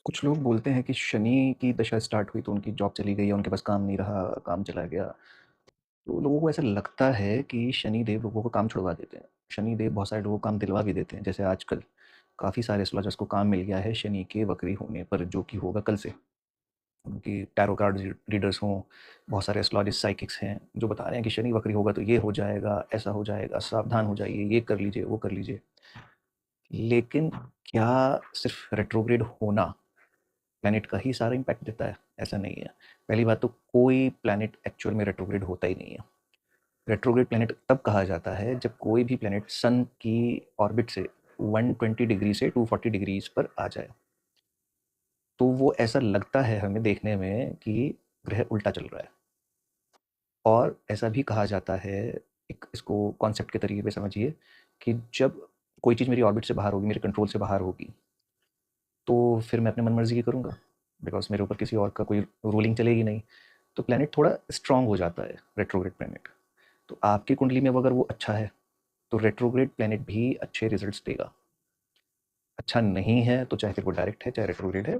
कुछ लोग बोलते हैं कि शनि की दशा स्टार्ट हुई तो उनकी जॉब चली गई या उनके पास काम नहीं रहा, काम चला गया। तो लोगों को ऐसा लगता है कि शनि देव लोगों को काम छुड़वा देते हैं। शनि देव बहुत सारे लोगों को काम दिलवा भी देते हैं। जैसे आजकल काफ़ी सारे एस्ट्रोलॉजर्स को काम मिल गया है शनि के वक्री होने पर, जो कि होगा कल से। उनकी टैरो कार्ड रीडर्स हों, बहुत सारे एस्ट्रोलॉजिस्ट साइकिक्स हैं जो बता रहे हैं कि शनि वक्री होगा तो ये हो जाएगा, ऐसा हो जाएगा, सावधान हो जाइए, ये कर लीजिए, वो कर लीजिए। लेकिन क्या सिर्फ रेट्रोग्रेड होना प्लैनेट का ही सारा इम्पैक्ट देता है? ऐसा नहीं है। पहली बात तो कोई प्लैनेट एक्चुअल में रेट्रोग्रेड होता ही नहीं है। रेट्रोग्रेड प्लैनेट तब कहा जाता है जब कोई भी प्लैनेट सन की ऑर्बिट से 120 डिग्री से 240 डिग्रीज पर आ जाए। तो वो ऐसा लगता है हमें देखने में कि ग्रह उल्टा चल रहा है। और ऐसा भी कहा जाता है, एक इसको कॉन्सेप्ट के तरीके पे समझिए, कि जब कोई चीज़ मेरी ऑर्बिट से बाहर होगी, मेरे कंट्रोल से बाहर होगी, तो फिर मैं अपने मन मर्जी की करूँगा, बिकॉज मेरे ऊपर किसी और का कोई रूलिंग चलेगी नहीं। तो प्लैनेट थोड़ा स्ट्रांग हो जाता है, रेट्रोग्रेड प्लैनेट। तो आपकी कुंडली में अगर वो अच्छा है तो रेट्रोग्रेड प्लैनेट भी अच्छे रिजल्ट्स देगा। अच्छा नहीं है तो चाहे फिर वो डायरेक्ट है चाहे रेट्रोग्रेड है,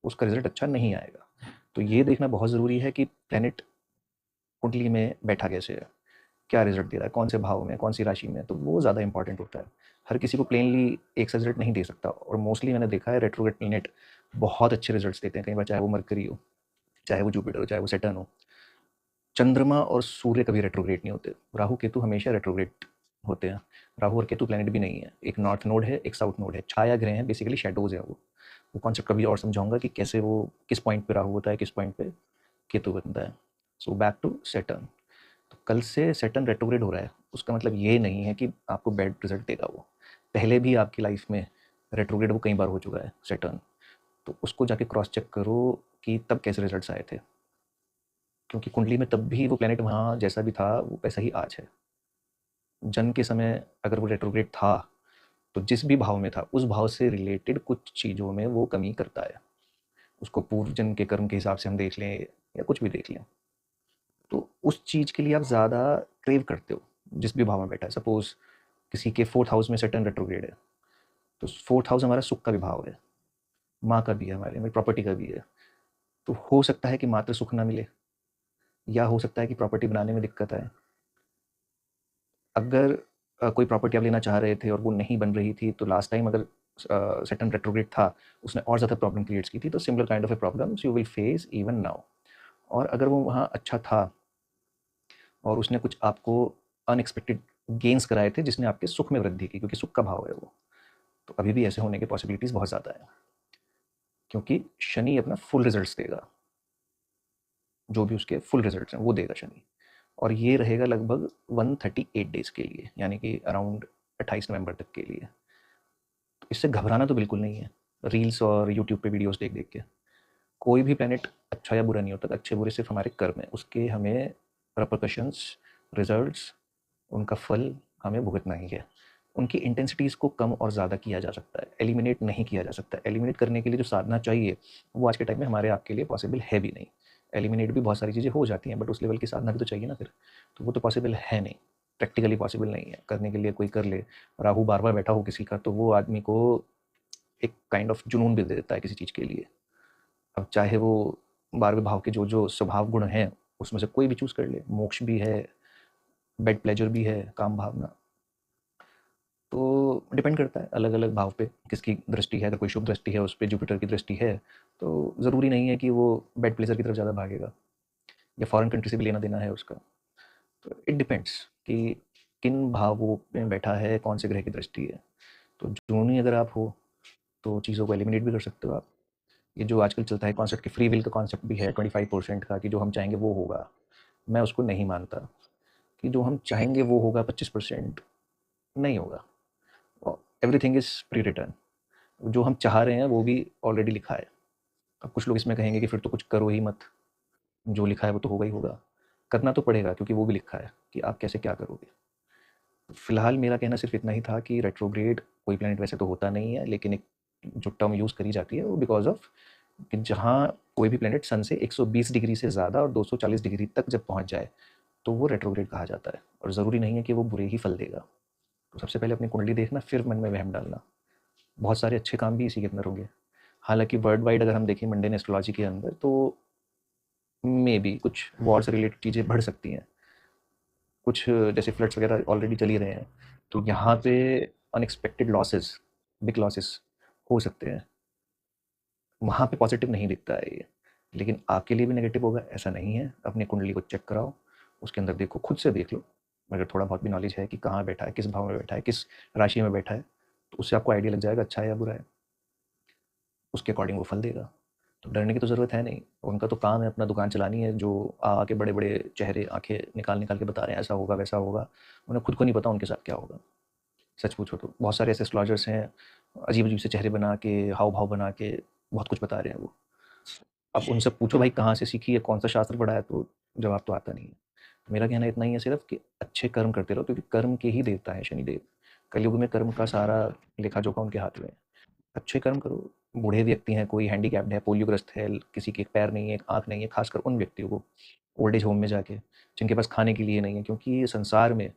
उसका रिजल्ट अच्छा नहीं आएगा। तो ये देखना बहुत ज़रूरी है कि प्लैनेट कुंडली में बैठा कैसे है, क्या रिजल्ट दे रहा है, कौन से भाव में, कौन सी राशि में। तो वो ज़्यादा इंपॉर्टेंट होता है। हर किसी को प्लेनली एक सा रिजल्ट नहीं दे सकता, और मोस्टली मैंने देखा है रेट्रोग्रेड प्लैनेट बहुत अच्छे रिजल्ट्स देते हैं। कई बार चाहे वो मरकरी हो, चाहे वो जुपिटर हो, चाहे वो सैटर्न हो। चंद्रमा और सूर्य कभी रेट्रोग्रेड नहीं होते। राहु केतु हमेशा रेट्रोग्रेड होते हैं। राहु और केतु प्लैनेट भी नहीं है, एक नॉर्थ नोड है, एक साउथ नोड है, छाया ग्रह हैं, बेसिकली शेडोज हैं वो कॉन्सेप्ट कभी और समझाऊंगा कि कैसे वो किस पॉइंट पे राहु होता है, किस पॉइंट पे केतु बनता है। So back to Saturn. तो कल से सैटर्न रेट्रोग्रेड हो रहा है, उसका मतलब ये नहीं है कि आपको बैड रिजल्ट देगा वो। पहले भी आपकी लाइफ में रेट्रोग्रेड वो कई बार हो चुका है सैटर्न। तो उसको जाके क्रॉस चेक करो कि तब कैसे रिजल्ट्स आए थे, क्योंकि कुंडली में तब भी वो प्लेनेट वहाँ जैसा भी था वो वैसा ही आज है। जन्म के समय अगर वो रेट्रोग्रेड था तो जिस भी भाव में था उस भाव से रिलेटेड कुछ चीज़ों में वो कमी करता है। उसको पूर्व जन्म के कर्म के हिसाब से हम देख लें या कुछ भी देख लें, तो उस चीज़ के लिए आप ज़्यादा क्रेव करते हो जिस भी भाव में बैठा है। सपोज किसी के फोर्थ हाउस में सैटर्न रेट्रोग्रेड है, तो फोर्थ हाउस हमारा सुख का भी भाव है, माँ का भी है, हमारी प्रॉपर्टी का भी है। तो हो सकता है कि मात्र सुख ना मिले, या हो सकता है कि प्रॉपर्टी बनाने में दिक्कत आए। अगर कोई प्रॉपर्टी आप लेना चाह रहे थे और वो नहीं बन रही थी, तो लास्ट टाइम अगर सैटर्न रेट्रोग्रेड था, उसने और ज़्यादा प्रॉब्लम क्रिएट्स की थी। तो similar kind of A problems you will face even now. और अगर वो वहाँ अच्छा था और उसने कुछ आपको अनएक्सपेक्टेड गेन्स कराए थे जिसने आपके सुख में वृद्धि की, क्योंकि सुख का भाव है वो, तो अभी भी ऐसे होने की पॉसिबिलिटीज़ बहुत ज़्यादा है। क्योंकि शनि अपना फुल रिजल्ट्स देगा, जो भी उसके फुल रिजल्ट्स हैं वो देगा शनि। और ये रहेगा लगभग 138 डेज़ के लिए, यानी कि अराउंड 28 नवंबर तक के लिए। तो इससे घबराना तो बिल्कुल नहीं है, रील्स और यूट्यूब पे वीडियोस देख देख के। कोई भी प्लैनेट अच्छा या बुरा नहीं होता, अच्छे बुरे सिर्फ हमारे कर्म है, उसके हमें रिपरकशंस, रिजल्ट्स, उनका फल हमें भुगतना ही है। उनकी इंटेंसिटीज़ को कम और ज़्यादा किया जा सकता है, एलिमिनेट नहीं किया जा सकता। एलिमिनेट करने के लिए जो साधना चाहिए वो आज के टाइम में हमारे आपके लिए पॉसिबल है भी नहीं। एलिमिनेट भी बहुत सारी चीज़ें हो जाती हैं, बट उस लेवल की साधना भी तो चाहिए ना फिर। तो वो तो पॉसिबल है नहीं, प्रैक्टिकली पॉसिबल नहीं है। करने के लिए कोई कर ले, राहु बार बार बैठा हो किसी का, तो वो आदमी को एक काइंड ऑफ जुनून भी दे देता है किसी चीज़ के लिए। अब चाहे वो 12वें भाव के जो जो स्वभाव गुण हैं उसमें से कोई भी चूज़ कर ले, मोक्ष भी है, बेड प्लेजर भी है, काम भावना। तो डिपेंड करता है अलग अलग भाव पे किसकी दृष्टि है। अगर कोई शुभ दृष्टि है, उस पर जुपिटर की दृष्टि है, तो ज़रूरी नहीं है कि वो बेड प्लेजर की तरफ ज़्यादा भागेगा, या फॉरेन कंट्री से भी लेना देना है उसका। तो इट डिपेंड्स कि किन भावों में बैठा है, कौन से ग्रह की दृष्टि है। तो जुनूनी अगर आप हो तो चीज़ों को एलिमिनेट भी कर सकते हो आप। ये जो आजकल चलता है कॉन्सेप्ट कि फ्री विल का कॉन्सेप्ट भी है 25% का, कि जो हम चाहेंगे वो होगा। मैं उसको नहीं मानता कि जो हम चाहेंगे वो होगा, 25% नहीं होगा। Everything is pre return. जो हम चाह रहे हैं वो भी ऑलरेडी लिखा है। अब कुछ लोग इसमें कहेंगे कि फिर तो कुछ करो ही मत, जो लिखा है वो तो होगा ही होगा। करना तो पड़ेगा क्योंकि वो भी लिखा है कि आप कैसे क्या करोगे। फिलहाल मेरा कहना सिर्फ इतना ही था कि रेट्रोग्रेड कोई प्लैनेट वैसे तो होता नहीं है, लेकिन एक जो टर्म यूज़ करी जाती है वो बिकॉज ऑफ कि जहाँ कोई भी प्लैनेट सन से 120 डिग्री से ज़्यादा और 240 डिग्री तक जब पहुँच जाए तो वो रेट्रोग्रेड कहा जाता है। और ज़रूरी नहीं है कि वो बुरे ही फल देगा। तो सबसे पहले अपनी कुंडली देखना, फिर मन में वहम डालना। बहुत सारे अच्छे काम भी इसी के अंदर होंगे। हालाँकि वर्ल्ड वाइड अगर हम देखें मंडेन एस्ट्रोलॉजी के अंदर तो मेबी कुछ वॉर से रिलेटेड चीज़ें बढ़ सकती हैं। कुछ जैसे फ्लड्स वगैरह ऑलरेडी चल ही रहे हैं, तो यहाँ पे अनएक्सपेक्टेड लॉसेस, बिग लॉसेस हो सकते हैं। वहाँ पे पॉजिटिव नहीं दिखता है ये, लेकिन आपके लिए भी नेगेटिव होगा ऐसा नहीं है। अपनी कुंडली को चेक कराओ, उसके अंदर देखो, खुद से देख लो। अगर थोड़ा बहुत भी नॉलेज है कि कहाँ बैठा है, किस भाव में बैठा है, किस राशि में बैठा है, तो उससे आपको आइडिया लग जाएगा अच्छा है या बुरा है। उसके अकॉर्डिंग वो फल देगा। तो डरने की तो ज़रूरत है नहीं। उनका तो काम है अपना दुकान चलानी है, जो आके बड़े-बड़े चेहरे आँखें निकाल-निकाल के बता रहे हैं ऐसा होगा, वैसा होगा। उन्हें खुद को नहीं पता उनके साथ क्या होगा। सच पूछो तो बहुत सारे ऐसे एस्ट्रोलॉजर्स हैं, अजीब-अजीब से चेहरे बना के, हाव-भाव बना के बहुत कुछ बता रहे हैं वो। अब उनसे पूछो भाई कहाँ से सीखी है, कौन-सा शास्त्र पढ़ा है, तो जवाब तो आता नहीं है। तो मेरा कहना इतना ही है सिर्फ़ कि अच्छे कर्म करते रहो, क्योंकि कर्म के ही देवता हैं शनिदेव। कलयुग में कर्म का सारा लेखा-जोखा उनके हाथ में है। अच्छे कर्म करो। बूढ़े व्यक्ति हैं, कोई हैंडीकैप्ड है, पोलियोग्रस्त है, किसी के एक पैर नहीं है, एक आँख नहीं है, ख़ासकर उन व्यक्तियों को ओल्ड एज होम में जाके, जिनके पास खाने के लिए नहीं है, क्योंकि संसार में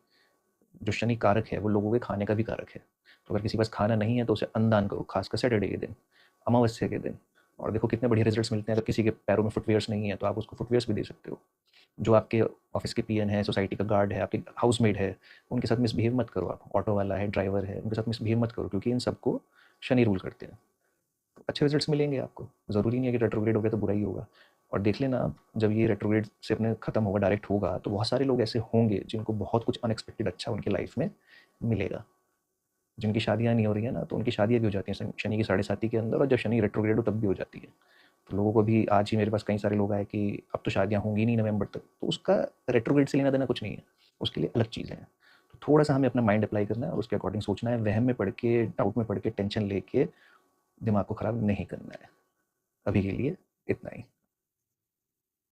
जो शनि कारक है, वो लोगों के खाने का भी कारक है। तो अगर किसी के पास खाना नहीं है, तो उसे अन्नदान करो, ख़ासकर सैटरडे के दिन, अमावस्या के दिन। और देखो कितने बढ़िया रिज़ल्ट्स मिलते हैं। अगर किसी के पैरों में फुटवियर्स नहीं है, तो आप उसको फुटवियर्स भी दे सकते हो। जो आपके ऑफ़िस के पीएन है, सोसाइटी का गार्ड है, आपके हाउसमेट है, उनके साथ मिसबिहेव मत करो आप। ऑटो वाला है, ड्राइवर है, उनके साथ मिसबिहेव मत करो, क्योंकि इन सबको शनि रूल करते हैं। अच्छे रिजल्ट्स मिलेंगे आपको। ज़रूरी नहीं है कि रेट्रोग्रेड हो गया तो बुरा ही होगा। और देख लेना आप, जब ये रेट्रोग्रेड से अपने खत्म होगा, डायरेक्ट होगा, तो बहुत सारे लोग ऐसे होंगे जिनको बहुत कुछ अनएक्सपेक्टेड अच्छा उनकी लाइफ में मिलेगा। जिनकी शादियाँ नहीं हो रही हैं ना, तो उनकी शादियाँ भी हो जाती हैं शनि की साढ़े साती के अंदर, और जब शनि रेट्रोग्रेड हो तब भी हो जाती है। तो लोगों को भी आज ही मेरे पास कई सारे लोग आए कि अब तो शादियाँ होंगी नहीं नवंबर तक, तो उसका रेट्रोग्रेड से लेना देना कुछ नहीं है। उसके लिए अलग चीज़ें हैं। तो थोड़ा-सा हमें अपना माइंड अप्लाई करना है और उसके अकॉर्डिंग सोचना है। वहम में पड़ के, डाउट में पड़ के, टेंशन लेके दिमाग को खराब नहीं करना है। अभी के लिए इतना ही।